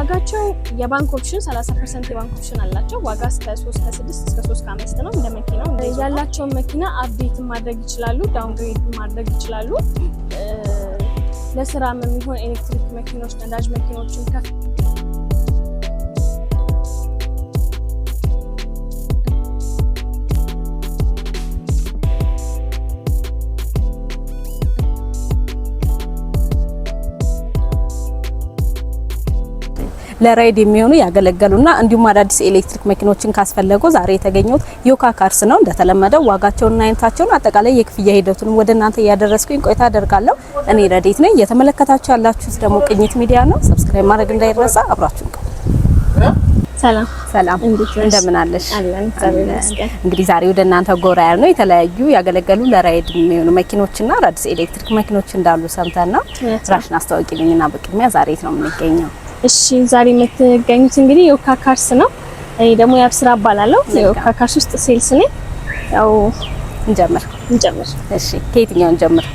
ዋጋቸው የባንክ ኦፕሽን 30% የባንክ ኦፕሽን አላቸው። ዋጋ እስከ 3 ከ6 እስከ 3 ከ5 ነው። እንደ መኪናው ያላቸው መኪና አፕዴት ማድረግ ይችላሉ፣ ዳውንግሬድ ማድረግ ይችላሉ። ለስራም የሚሆን ኤሌክትሪክ መኪኖች፣ ነዳጅ መኪኖችን ከፍ ለራይድ የሚሆኑ ያገለገሉና እንዲሁም አዳዲስ ኤሌክትሪክ መኪኖችን ካስፈለጉ ዛሬ የተገኙት ዮካ ካርስ ነው። እንደተለመደው ዋጋቸውንና አይነታቸውን አጠቃላይ የክፍያ ሂደቱን ወደ እናንተ ያደረስኩኝ ቆይታ አደርጋለሁ። እኔ ረዲት ነኝ። እየተመለከታችሁ ያላችሁት ደግሞ ቅኝት ሚዲያ ነው። ሰብስክራይብ ማድረግ እንዳይረሳ። አብራችሁን ሰላም እንደምን አለሽ? እንግዲህ ዛሬ ወደ እናንተ ጎራ ያልነው የተለያዩ ያገለገሉ ለራይድ የሚሆኑ መኪኖችና አዳዲስ ኤሌክትሪክ መኪኖች እንዳሉ ሰምተን ነው። ራሽን አስተዋውቂልኝና በቅድሚያ ዛሬ ነው የምንገኘው። እሺ ዛሬ የምትገኙት እንግዲህ ዮካ ካርስ ነው። እኔ ደግሞ ያብስራ እባላለሁ። ዮካ ካርስ ውስጥ ሴልስ ነኝ። ያው እንጀምር። እሺ ከየትኛው እንጀምር?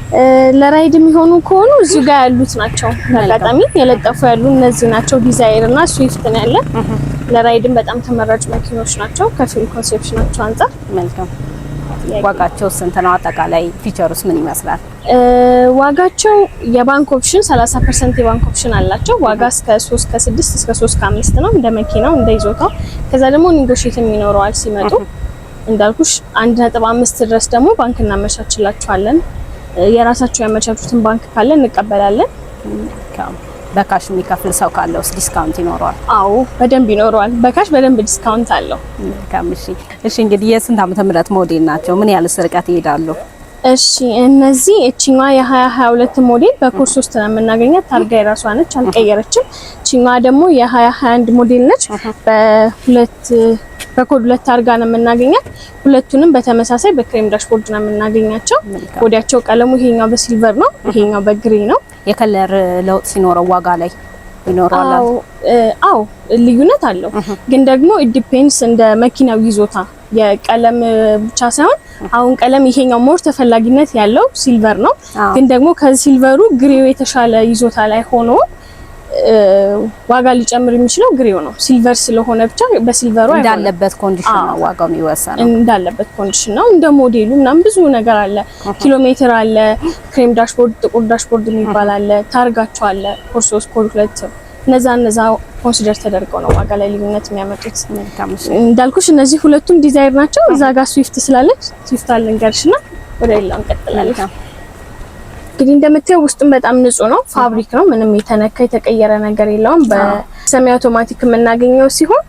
ለራይድ የሚሆኑ ከሆኑ እዚህ ጋር ያሉት ናቸው። አጋጣሚ የለጠፉ ያሉ እነዚህ ናቸው። ዲዛይር እና ስዊፍት ነው ያለ። ለራይድም በጣም ተመራጭ መኪኖች ናቸው ከፊል ኮንሴፕሽናቸው አንፃር። መልካም። ዋጋቸው ስንት ነው? አጠቃላይ ፊቸሩስ ምን ይመስላል? ዋጋቸው የባንክ ኦፕሽን 30% የባንክ ኦፕሽን አላቸው። ዋጋ እስከ 3 ከ6 እስከ 3 ከ5 ነው እንደ መኪናው እንደ ይዞታው። ከዛ ደግሞ ኔጎሺዬት የሚኖረዋል ሲመጡ እንዳልኩሽ 1.5 ድረስ ደግሞ ባንክ እናመቻችላችኋለን። የራሳቸው ያመቻቹትን ባንክ ካለ እንቀበላለን። በካሽ የሚከፍል ሰው ካለውስ ዲስካውንት ይኖረዋል? አዎ በደንብ ይኖረዋል። በካሽ በደንብ ዲስካውንት አለው። እሺ እንግዲህ የስንት ዓመተ ምህረት ሞዴል ናቸው? ምን ያህል ርቀት ይሄዳሉ? እሺ እነዚህ እቺኛዋ የ2022 ሞዴል በኮድ 3 ነው የምናገኛት። ታርጋ የራሷ ነች፣ አልቀየረችም። እቺኛዋ ደግሞ የ2021 ሞዴል ነች። በኮድ 2 ታርጋ ነው የምናገኛት። ሁለቱንም በተመሳሳይ በክሬም ዳሽቦርድ ነው የምናገኛቸው። ቦዲያቸው ቀለሙ ይሄኛው በሲልቨር ነው፣ ይሄኛው በግሬ ነው። የከለር ለውጥ ሲኖረው ዋጋ ላይ ይኖራል? አዎ ልዩነት አለው። ግን ደግሞ ኢት ዲፔንድስ እንደ መኪናው ይዞታ የቀለም ብቻ ሳይሆን አሁን ቀለም ይሄኛው ሞር ተፈላጊነት ያለው ሲልቨር ነው። ግን ደግሞ ከሲልቨሩ ግሬው የተሻለ ይዞታ ላይ ሆኖ ዋጋ ሊጨምር የሚችለው ግሬው ነው። ሲልቨር ስለሆነ ብቻ በሲልቨሩ እንዳለበት ኮንዲሽን ነው ዋጋው የሚወሰነው። እንዳለበት ኮንዲሽን ነው። እንደ ሞዴሉ ምናምን ብዙ ነገር አለ። ኪሎ ሜትር አለ፣ ክሬም ዳሽቦርድ፣ ጥቁር ዳሽቦርድ የሚባል አለ፣ ታርጋቸው አለ፣ ኮድ 3 ኮድ 2 እነዛ ኮንሲደር ተደርገው ነው ዋጋ ላይ ልዩነት የሚያመጡት። እንዳልኩሽ እነዚህ ሁለቱም ዲዛይር ናቸው። እዛ ጋር ስዊፍት ስላለች ስዊፍት አለንገርሽና ወደ ሌላው እንቀጥላለን። እንግዲህ እንደምታየው ውስጡም በጣም ንጹህ ነው። ፋብሪክ ነው። ምንም የተነካ የተቀየረ ነገር የለውም። በሰሚ አውቶማቲክ የምናገኘው ሲሆን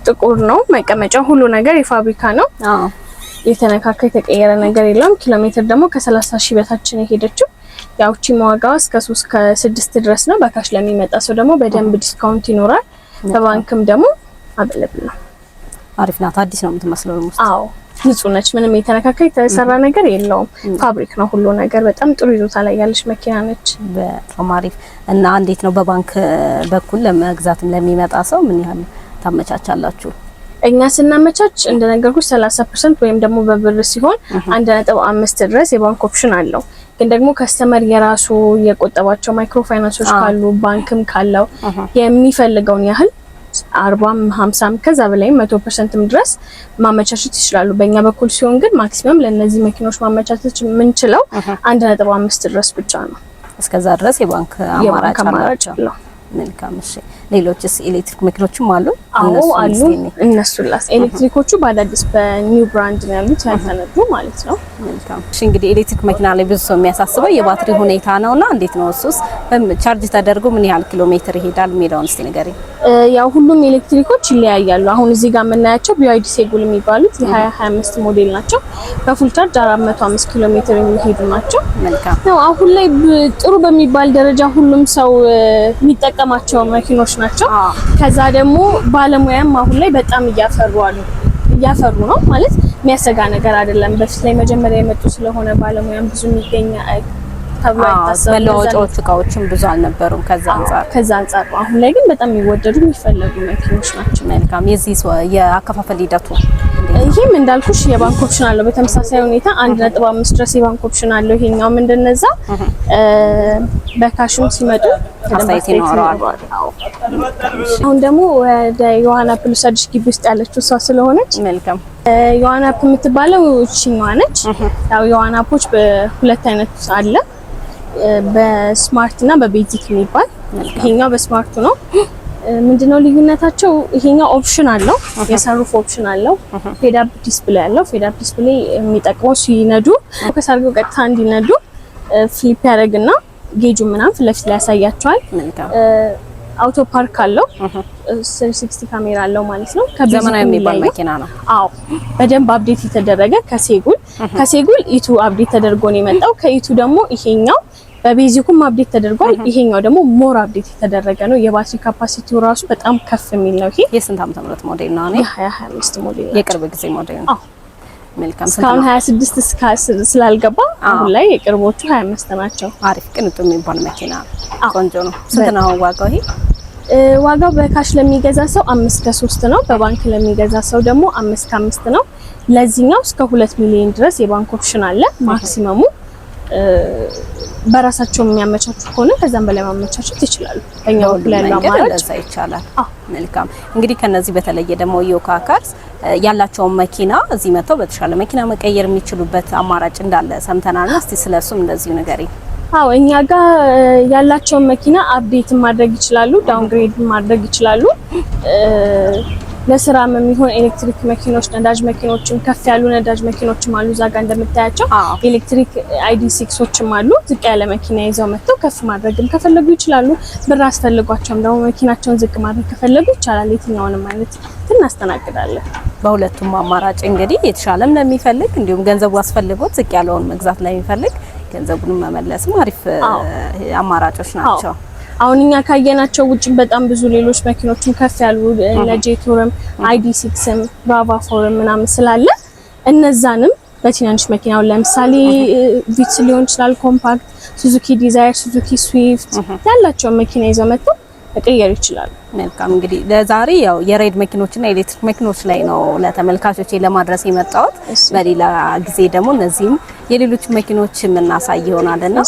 ጥቁር ነው መቀመጫው። ሁሉ ነገር የፋብሪካ ነው። የተነካካ የተቀየረ ነገር የለውም። ኪሎ ሜትር ደግሞ ከ30 ሺህ በታች ነው የሄደችው። ያው እቺ ዋጋዋ እስከ 3 ከ6 ድረስ ነው። በካሽ ለሚመጣ ሰው ደግሞ በደንብ ዲስካውንት ይኖራል። በባንክም ደግሞ አበለብል ነው። አሪፍ ናት። አዲስ ነው የምትመስለው ነው። አዎ ንጹህ ነች። ምንም የተነካካ የተሰራ ነገር የለውም። ፋብሪክ ነው ሁሉ ነገር። በጣም ጥሩ ይዞታ ላይ ያለች መኪና ነች። በጣም አሪፍ። እና እንዴት ነው በባንክ በኩል ለመግዛትም ለሚመጣ ሰው ምን ያህል ታመቻቻላችሁ? እኛ ስናመቻች እንደነገርኩሽ 30% ወይም ደግሞ በብር ሲሆን 1.5 ድረስ የባንክ ኦፕሽን አለው። ግን ደግሞ ከስተመር የራሱ የቆጠባቸው ማይክሮ ፋይናንሶች ካሉ ባንክም ካለው የሚፈልገውን ያህል 40 50 ከዛ በላይ 100%ም ድረስ ማመቻቸት ይችላሉ። በእኛ በኩል ሲሆን ግን ማክሲመም ለነዚህ መኪኖች ማመቻቸት የምንችለው 1.5 ድረስ ብቻ ነው። እስከዛ ድረስ የባንክ አማራጭ አለው። መልካም። እሺ ሌሎችስ ኤሌክትሪክ መኪኖችም አሉ? አዎ አሉ። እነሱላስ ኤሌክትሪኮቹ በአዳዲስ በኒው ብራንድ ነው ያሉት፣ ያልተነዱ ማለት ነው። መልካም። እሺ እንግዲህ ኤሌክትሪክ መኪና ላይ ብዙ ሰው የሚያሳስበው የባትሪ ሁኔታ ነውና እንዴት ነው እሱስ? ቻርጅ ተደርጎ ምን ያህል ኪሎ ሜትር ይሄዳል የሚለውን እስቲ ንገሪኝ። ያው ሁሉም ኤሌክትሪኮች ይለያያሉ። አሁን እዚህ ጋር የምናያቸው BYD ሴጉል የሚባሉት የ2025 ሞዴል ናቸው። በፉል ቻርጅ 405 ኪሎ ሜትር የሚሄዱ ናቸው። መልካም ነው። አሁን ላይ ጥሩ በሚባል ደረጃ ሁሉም ሰው የሚጠቀማቸው መኪኖች ናቸው። ከዛ ደግሞ ባለሙያም አሁን ላይ በጣም እያፈሩ ነው ማለት የሚያሰጋ ነገር አይደለም። በፊት ላይ መጀመሪያ የመጡ ስለሆነ ባለሙያም ብዙ የሚገኛ ተብሎ አይታሰብም። መለዋወጫዎች እቃዎችም ብዙ አልነበሩም። ከዛ አንፃር አሁን ላይ ግን በጣም የሚወደዱ የሚፈለጉ መኪኖች ናቸው። መልካም። የዚህ የአከፋፈል ሂደቱ ይሄም እንዳልኩሽ የባንክ ኦፕሽን አለው። በተመሳሳይ ሁኔታ 1.5 ድረስ የባንክ ኦፕሽን አለው። ይሄኛው እንደነዛ በካሽም ሲመጡ አሳይት ይኖራል። አሁን ደግሞ ወደ ዮሐና ፕሉስ አዲስ ግቢ ውስጥ ያለችው እሷ ስለሆነች መልካም ዮሐና የምትባለው እቺኛዋ ነች። ያው ዮሐና ፖች በሁለት አይነት አለ፣ በስማርት እና በቤዚክ የሚባል። ይሄኛው በስማርቱ ነው። ምንድነው ልዩነታቸው? ይሄኛው ኦፕሽን አለው፣ የሰሩፍ ኦፕሽን አለው። ፌድ አፕ ዲስፕሌይ አለው። ፌድ አፕ ዲስፕሌይ የሚጠቅመው ሲነዱ ከሳርገው ቀጥታ እንዲነዱ ፍሊፕ ያደርግና ጌጁ ምናምን ፊት ለፊት ላይ ያሳያቸዋል። አውቶ ፓርክ አለው። 360 ካሜራ አለው ማለት ነው። ዘመናዊ የሚባል መኪና ነው። አዎ በደንብ አፕዴት የተደረገ ከሴጉል ኢቱ አፕዴት ተደርጎ ነው የመጣው። ከኢቱ ደግሞ ይሄኛው በቤዚኩም አፕዴት ተደርጓል። ይሄኛው ደግሞ ሞር አፕዴት የተደረገ ነው። የባትሪ ካፓሲቲው ራሱ በጣም ከፍ የሚል ነው። ይሄ የስንት ዓመተ ምህረት ሞዴል ነው? 2025 ሞዴል ነው። የቅርብ ጊዜ ሞዴል ነው። አዎ መልካም። እስካሁን 26 እስከ ስላልገባ አሁን ላይ የቅርቦቹ 25 ናቸው። አሪፍ ቅንጡ የሚባል መኪና ቆንጆ ነው። ስንት ነው ዋጋው? ይሄ ዋጋው በካሽ ለሚገዛ ሰው 5/3 ነው። በባንክ ለሚገዛ ሰው ደግሞ 5/5 ነው። ለዚህኛው እስከ 2 ሚሊዮን ድረስ የባንክ ኦፕሽን አለ። ማክሲመሙ በራሳቸው የሚያመቻቹ ከሆነ ከዛም በላይ ማመቻቸት ይችላሉ። በእኛ በኩል ያለው አማራጭ ይቻላል። መልካም እንግዲህ ከነዚህ በተለየ ደግሞ ዮካ ካርስ ያላቸውን መኪና እዚህ መጥተው በተሻለ መኪና መቀየር የሚችሉበት አማራጭ እንዳለ ሰምተናልና እስቲ ስለሱም እንደዚሁ ንገሪኝ። አዎ እኛ ጋር ያላቸውን መኪና አፕዴት ማድረግ ይችላሉ፣ ዳውንግሬድ ማድረግ ይችላሉ። ለስራም የሚሆን ኤሌክትሪክ መኪኖች፣ ነዳጅ መኪኖችም ከፍ ያሉ ነዳጅ መኪኖችም አሉ። እዛ ጋር እንደምታያቸው ኤሌክትሪክ ID6ዎችም አሉ። ዝቅ ያለ መኪና ይዘው መጥተው ከፍ ማድረግም ከፈለጉ ይችላሉ። ብር አስፈልጓቸውም ደግሞ መኪናቸውን ዝቅ ማድረግ ከፈለጉ ይቻላል። የትኛውንም አይነት እናስተናግዳለን። በሁለቱም አማራጭ እንግዲህ የተሻለም ለሚፈልግ እንዲሁም ገንዘቡ አስፈልጎት ዝቅ ያለውን መግዛት ለሚፈልግ ገንዘቡን መመለስም አሪፍ አማራጮች ናቸው። አሁን እኛ ካየናቸው ውጭ በጣም ብዙ ሌሎች መኪኖችን ከፍ ያሉ ለጄቶርም ID6ም ብራቫ4 ምናምን ስላለ እነዛንም በትናንሽ መኪናው ለምሳሌ ቪትስ ሊሆን ይችላል፣ ኮምፓክት፣ ሱዙኪ ዲዛይር፣ ሱዙኪ ስዊፍት ያላቸው መኪና ይዘው መጥተው መቀየር ይችላሉ። መልካም እንግዲህ ለዛሬ ያው የሬድ መኪኖችና ኤሌክትሪክ መኪኖች ላይ ነው ለተመልካቾች ለማድረስ የመጣሁት። በሌላ ጊዜ ደግሞ እነዚህም የሌሎች መኪኖች የምናሳይ ይሆናልና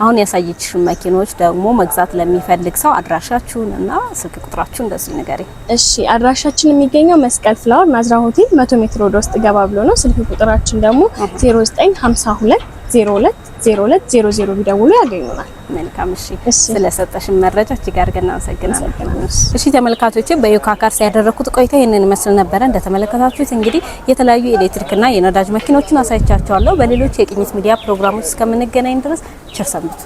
አሁን ያሳየችሽ መኪኖች ደግሞ መግዛት ለሚፈልግ ሰው አድራሻችሁን እና ስልክ ቁጥራችሁን እንደዚህ ንገሪ። እሺ አድራሻችን የሚገኘው መስቀል ፍላወር ናዝራ ሆቴል 100 ሜትር ወደ ውስጥ ገባ ብሎ ነው። ስልክ ቁጥራችን ደግሞ 0952 020200 ቢደውሉ ያገኙናል። መልካም እሺ ስለሰጠሽን መረጃ እጅግ አድርገን እናመሰግናለን። እሺ ተመልካቾቼ በዮካ ካርስ ያደረኩት ቆይታ ይሄንን መስል ነበረ። እንደተመለከታችሁት እንግዲህ የተለያዩ ኤሌክትሪክና የነዳጅ መኪኖችን አሳይቻችኋለሁ። በሌሎች የቅኝት ሚዲያ ፕሮግራሞች እስከምንገናኝ ድረስ ቸር ሰንብቱ።